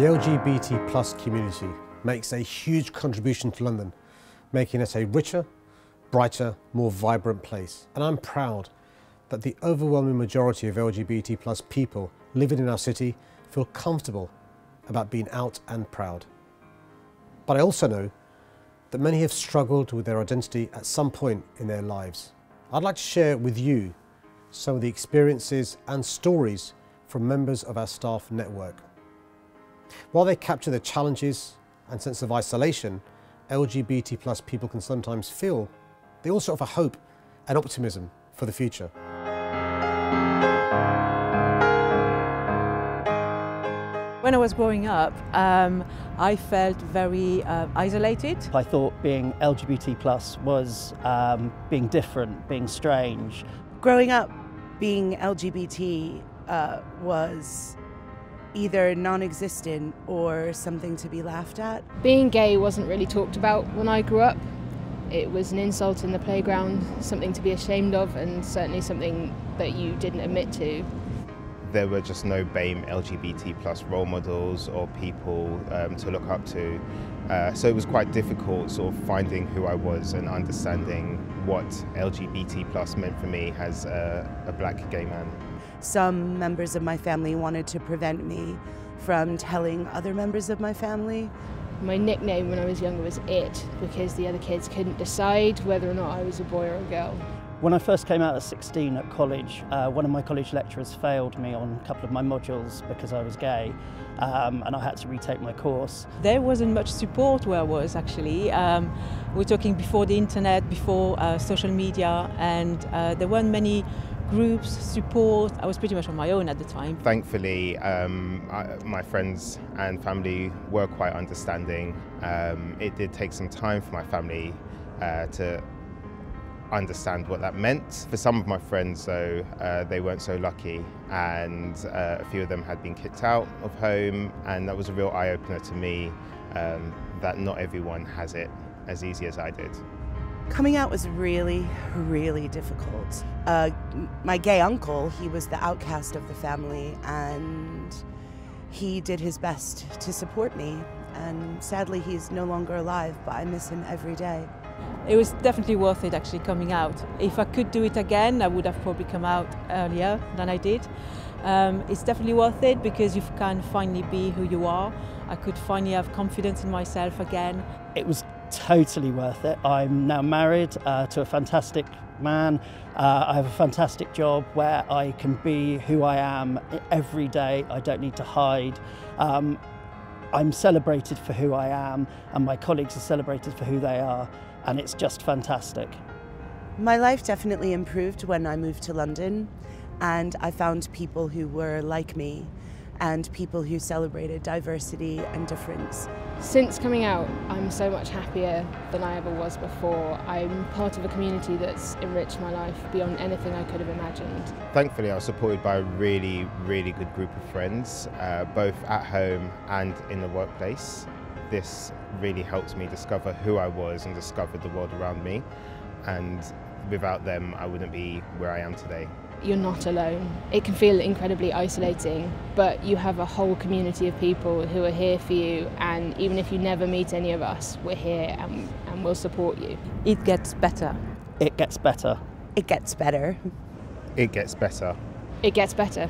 The LGBT plus community makes a huge contribution to London, making it a richer, brighter, more vibrant place. And I'm proud that the overwhelming majority of LGBT plus people living in our city feel comfortable about being out and proud. But I also know that many have struggled with their identity at some point in their lives. I'd like to share with you some of the experiences and stories from members of our staff network. While they capture the challenges and sense of isolation LGBT plus people can sometimes feel, they also offer hope and optimism for the future. When I was growing up, I felt very isolated. I thought being LGBT plus was being different, being strange. Growing up, being LGBT was either non-existent or something to be laughed at. Being gay wasn't really talked about when I grew up. It was an insult in the playground, something to be ashamed of, and certainly something that you didn't admit to. There were just no BAME LGBT plus role models or people to look up to. So it was quite difficult sort of finding who I was and understanding what LGBT plus meant for me as a black gay man. Some members of my family wanted to prevent me from telling other members of my family. My nickname when I was younger was It, because the other kids couldn't decide whether or not I was a boy or a girl. When I first came out at 16 at college, one of my college lecturers failed me on a couple of my modules because I was gay, and I had to retake my course. There wasn't much support where I was actually. We're talking before the internet, before social media, and there weren't many groups, support. I was pretty much on my own at the time. Thankfully, my friends and family were quite understanding. It did take some time for my family to understand what that meant. For some of my friends though, they weren't so lucky, and a few of them had been kicked out of home, and that was a real eye-opener to me that not everyone has it as easy as I did. Coming out was really, really difficult. My gay uncle, he was the outcast of the family, and he did his best to support me, and sadly he's no longer alive, but I miss him every day. It was definitely worth it actually coming out. If I could do it again, I would have probably come out earlier than I did. It's definitely worth it because you can finally be who you are. I could finally have confidence in myself again. It was totally worth it. I'm now married to a fantastic man. I have a fantastic job where I can be who I am every day. I don't need to hide. I'm celebrated for who I am, and my colleagues are celebrated for who they are, and it's just fantastic. My life definitely improved when I moved to London, and I found people who were like me and people who celebrated diversity and difference. Since coming out, I'm so much happier than I ever was before. I'm part of a community that's enriched my life beyond anything I could have imagined. Thankfully, I was supported by a really, really good group of friends, both at home and in the workplace. This really helped me discover who I was and discover the world around me. And without them, I wouldn't be where I am today. You're not alone. It can feel incredibly isolating, but you have a whole community of people who are here for you, and even if you never meet any of us, we're here and we'll support you. It gets better. It gets better. It gets better. It gets better. It gets better.